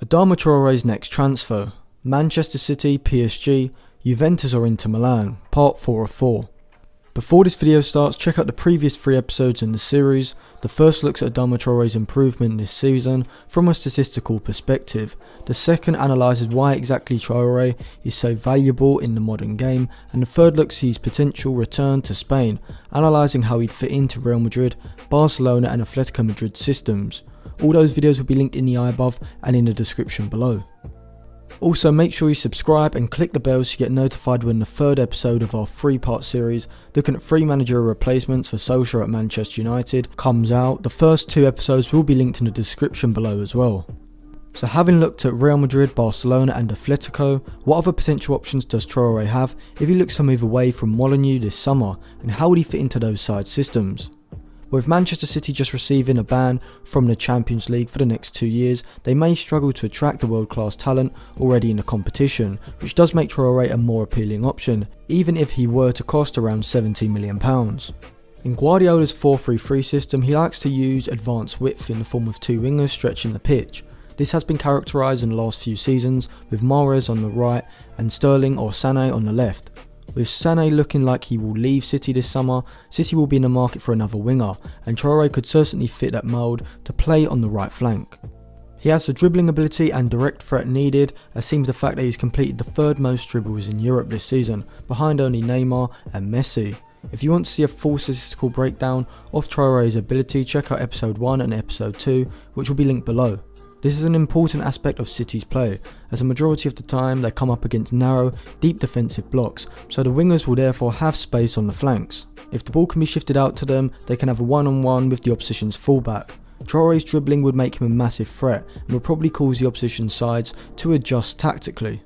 Adama Traore'S next transfer, Manchester City, PSG, Juventus or Inter Milan, part 4 of 4. Before this video starts, check out the previous 3 episodes in the series. The first looks at Adama Traore'S improvement this season from a statistical perspective. The second analyses why exactly Traore is so valuable in the modern game, and the third looks at his potential return to Spain, analysing how he'd fit into Real Madrid, Barcelona and Atletico Madrid systems. All those videos will be linked in the eye above and in the description below. Also, make sure you subscribe and click the bell so you get notified when the third episode of our 3-part series looking at 3 managerial replacements for Solskjaer at Manchester United comes out. The first 2 episodes will be linked in the description below as well. So having looked at Real Madrid, Barcelona and Atletico, what other potential options does Traore have if he looks to move away from Molineux this summer, and how would he fit into those side systems? With Manchester City just receiving a ban from the Champions League for the next 2 years, they may struggle to attract the world-class talent already in the competition, which does make Traore a more appealing option, even if he were to cost around £70 million. In Guardiola's 4-3-3 system, he likes to use advanced width in the form of 2 wingers stretching the pitch. This has been characterised in the last few seasons, with Mahrez on the right and Sterling or Sané on the left. With Sané looking like he will leave City this summer, City will be in the market for another winger, and Traore could certainly fit that mould to play on the right flank. He has the dribbling ability and direct threat needed, as seems the fact that he's completed the 3rd most dribbles in Europe this season, behind only Neymar and Messi. If you want to see a full statistical breakdown of Traore's ability, check out episode 1 and episode 2, which will be linked below. This is an important aspect of City's play, as the majority of the time they come up against narrow, deep defensive blocks, so the wingers will therefore have space on the flanks. If the ball can be shifted out to them, they can have a one-on-one with the opposition's fullback. Traore's dribbling would make him a massive threat, and would probably cause the opposition sides to adjust tactically.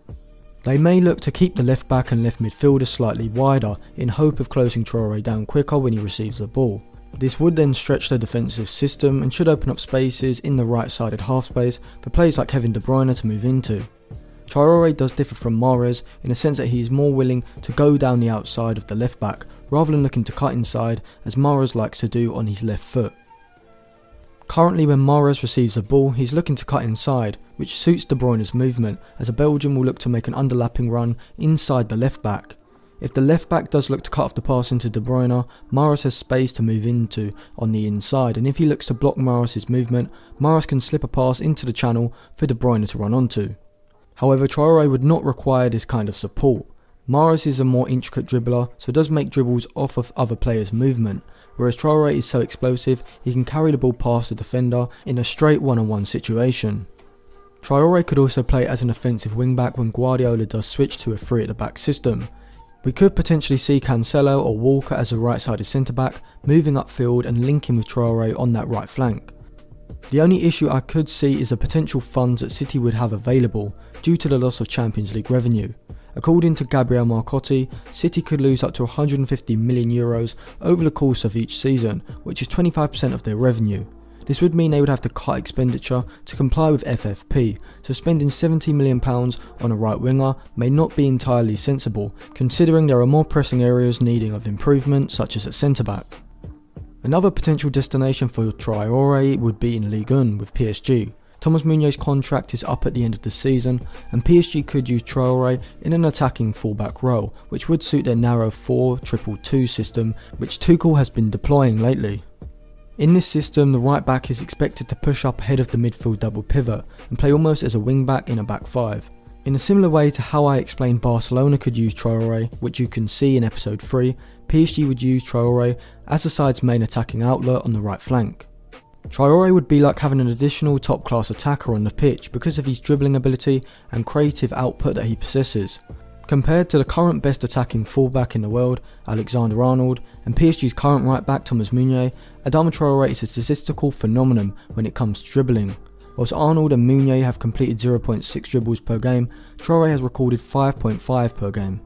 They may look to keep the left back and left midfielder slightly wider, in hope of closing Traore down quicker when he receives the ball. This would then stretch their defensive system and should open up spaces in the right-sided half space for players like Kevin De Bruyne to move into. Traore does differ from Mahrez in the sense that he is more willing to go down the outside of the left back rather than looking to cut inside, as Mahrez likes to do on his left foot. Currently, when Mahrez receives the ball, he's looking to cut inside, which suits De Bruyne's movement, as a Belgian will look to make an underlapping run inside the left back. If the left back does look to cut off the pass into De Bruyne, Mahrez has space to move into on the inside, and if he looks to block Mahrez's movement, Mahrez can slip a pass into the channel for De Bruyne to run onto. However, Traore would not require this kind of support. Mahrez is a more intricate dribbler, so does make dribbles off of other players' movement, whereas Traore is so explosive he can carry the ball past the defender in a straight one-on-one situation. Traore could also play as an offensive wing-back when Guardiola does switch to a 3 at the back system. We could potentially see Cancelo or Walker as a right-sided centre-back, moving upfield and linking with Traore on that right flank. The only issue I could see is the potential funds that City would have available due to the loss of Champions League revenue. According to Gabriel Marcotti, City could lose up to €150 million over the course of each season, which is 25% of their revenue. This would mean they would have to cut expenditure to comply with FFP, so spending £70 million on a right winger may not be entirely sensible, considering there are more pressing areas needing of improvement, such as at centre-back. Another potential destination for Traore would be in Ligue 1 with PSG. Thomas Meunier's contract is up at the end of the season, and PSG could use Traore in an attacking fullback role, which would suit their narrow 4-2-2 system, which Tuchel has been deploying lately. In this system, the right back is expected to push up ahead of the midfield double pivot and play almost as a wing back in a back 5. In a similar way to how I explained Barcelona could use Traore, which you can see in episode 3, PSG would use Traore as the side's main attacking outlet on the right flank. Traore would be like having an additional top class attacker on the pitch because of his dribbling ability and creative output that he possesses. Compared to the current best attacking fullback in the world, Alexander-Arnold, and PSG's current right back Thomas Meunier, Adama Traore is a statistical phenomenon when it comes to dribbling. Whilst Arnold and Meunier have completed 0.6 dribbles per game, Traore has recorded 5.5 per game.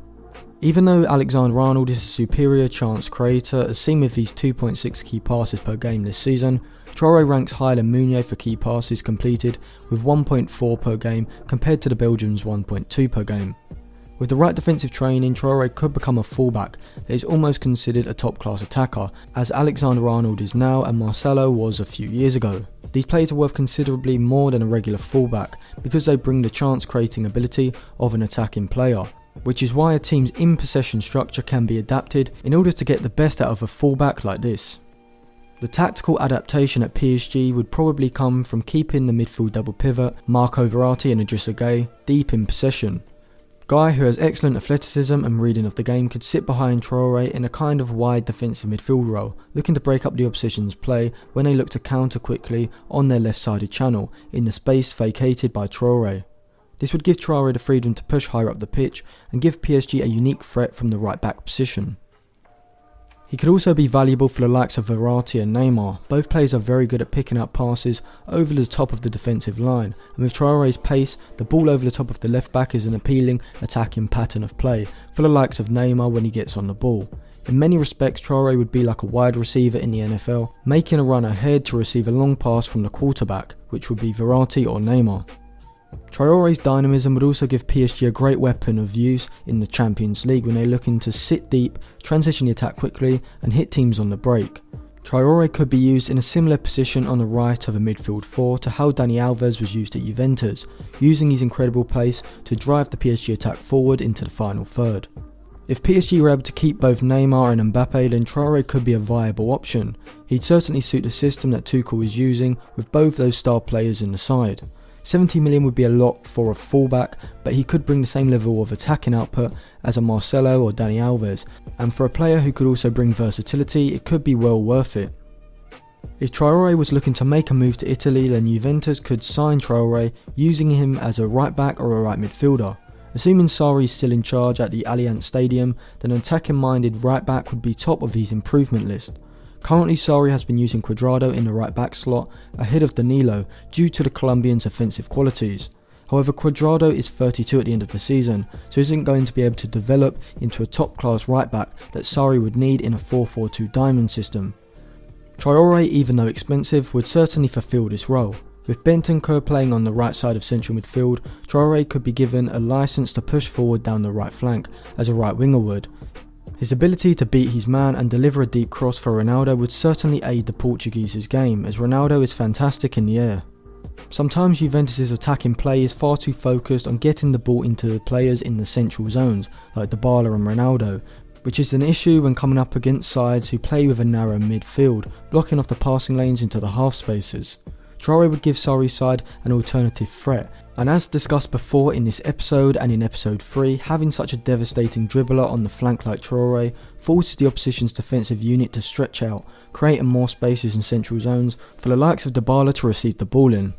Even though Alexander-Arnold is a superior chance creator, as seen with his 2.6 key passes per game this season, Traore ranks higher than Meunier for key passes completed with 1.4 per game compared to the Belgians' 1.2 per game. With the right defensive training, Traore could become a fullback that is almost considered a top-class attacker, as Alexander-Arnold is now and Marcelo was a few years ago. These players are worth considerably more than a regular fullback, because they bring the chance creating ability of an attacking player, which is why a team's in-possession structure can be adapted in order to get the best out of a fullback like this. The tactical adaptation at PSG would probably come from keeping the midfield double pivot, Marco Verratti and Idrissa Gueye, deep in possession. Gueye, who has excellent athleticism and reading of the game, could sit behind Traore in a kind of wide defensive midfield role, looking to break up the opposition's play when they look to counter quickly on their left-sided channel, in the space vacated by Traore. This would give Traore the freedom to push higher up the pitch and give PSG a unique threat from the right-back position. He could also be valuable for the likes of Verratti and Neymar. Both players are very good at picking up passes over the top of the defensive line, and with Traore's pace, the ball over the top of the left back is an appealing attacking pattern of play for the likes of Neymar when he gets on the ball. In many respects, Traore would be like a wide receiver in the NFL, making a run ahead to receive a long pass from the quarterback, which would be Verratti or Neymar. Traore's dynamism would also give PSG a great weapon of use in the Champions League when they're looking to sit deep, transition the attack quickly and hit teams on the break. Traore could be used in a similar position on the right of a midfield four to how Dani Alves was used at Juventus, using his incredible pace to drive the PSG attack forward into the final third. If PSG were able to keep both Neymar and Mbappe, then Traore could be a viable option. He'd certainly suit the system that Tuchel is using with both those star players in the side. 70 million would be a lot for a fullback, but he could bring the same level of attacking output as a Marcelo or Dani Alves, and for a player who could also bring versatility, it could be well worth it. If Traore was looking to make a move to Italy, then Juventus could sign Traore, using him as a right back or a right midfielder. Assuming Sarri is still in charge at the Allianz Stadium, then an attacking minded right back would be top of his improvement list. Currently, Sarri has been using Cuadrado in the right back slot ahead of Danilo due to the Colombian's offensive qualities. However, Cuadrado is 32 at the end of the season, so isn't going to be able to develop into a top class right back that Sarri would need in a 4-4-2 diamond system. Traore, even though expensive, would certainly fulfill this role. With Bentancur playing on the right side of central midfield, Traore could be given a license to push forward down the right flank as a right winger would. His ability to beat his man and deliver a deep cross for Ronaldo would certainly aid the Portuguese's game, as Ronaldo is fantastic in the air. Sometimes Juventus' attacking play is far too focused on getting the ball into the players in the central zones, like Dybala and Ronaldo, which is an issue when coming up against sides who play with a narrow midfield, blocking off the passing lanes into the half spaces. Traore would give Sarri's side an alternative threat, and as discussed before in this episode and in episode 3, having such a devastating dribbler on the flank like Traore forces the opposition's defensive unit to stretch out, creating more spaces in central zones for the likes of Dybala to receive the ball in.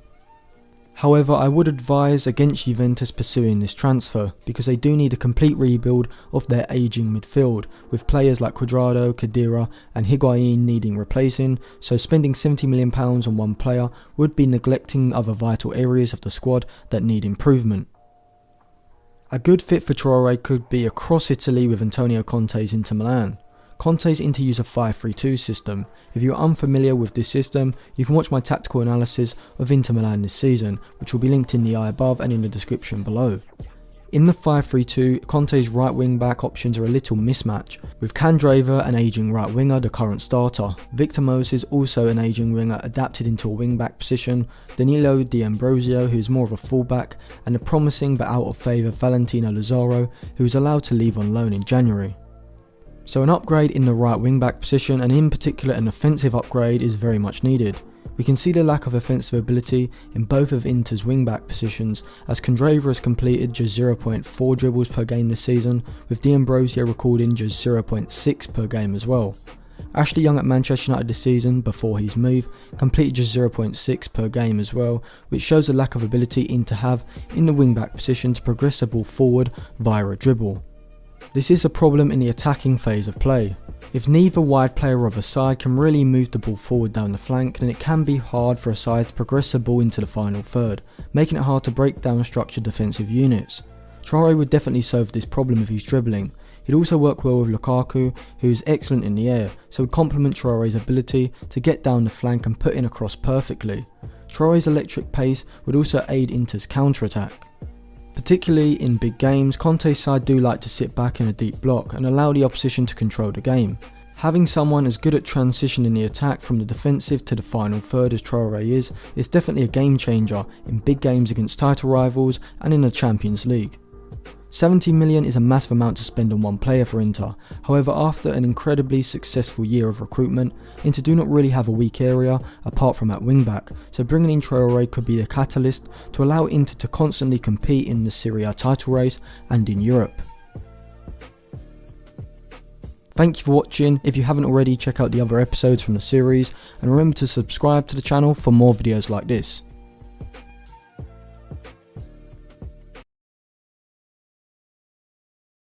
However, I would advise against Juventus pursuing this transfer, because they do need a complete rebuild of their ageing midfield, with players like Cuadrado, Khedira and Higuain needing replacing, so spending £70 million on one player would be neglecting other vital areas of the squad that need improvement. A good fit for Traore could be across Italy with Antonio Conte's Inter Milan. Conte's Inter use a 5-3-2 system. If you are unfamiliar with this system, you can watch my tactical analysis of Inter Milan this season, which will be linked in the eye above and in the description below. In the 5-3-2, Conte's right wing back options are a little mismatch, with Candreva, an ageing right winger, the current starter, Victor Moses, also an ageing winger adapted into a wing back position, Danilo D'Ambrosio, who is more of a fullback, and the promising but out of favour Valentino Lazaro, who was allowed to leave on loan in January. So an upgrade in the right wing back position, and in particular an offensive upgrade, is very much needed. We can see the lack of offensive ability in both of Inter's wing back positions, as Candreva has completed just 0.4 dribbles per game this season, with D'Ambrosio recording just 0.6 per game as well. Ashley Young at Manchester United this season, before his move, completed just 0.6 per game as well, which shows the lack of ability Inter have in the wing back position to progress the ball forward via a dribble. This is a problem in the attacking phase of play. If neither wide player of a side can really move the ball forward down the flank, then it can be hard for a side to progress the ball into the final third, making it hard to break down structured defensive units. Traore would definitely solve this problem with his dribbling. He'd also work well with Lukaku, who is excellent in the air, so would complement Traore's ability to get down the flank and put in a cross perfectly. Traore's electric pace would also aid Inter's counter-attack. Particularly in big games, Conte's side do like to sit back in a deep block and allow the opposition to control the game. Having someone as good at transitioning the attack from the defensive to the final third as Traore is definitely a game changer in big games against title rivals and in the Champions League. 70 million is a massive amount to spend on one player for Inter. However, after an incredibly successful year of recruitment, Inter do not really have a weak area apart from at wingback, so bringing in Traore could be the catalyst to allow Inter to constantly compete in the Serie A title race and in Europe. Thank you for watching. If you haven't already, check out the other episodes from the series and remember to subscribe to the channel for more videos like this.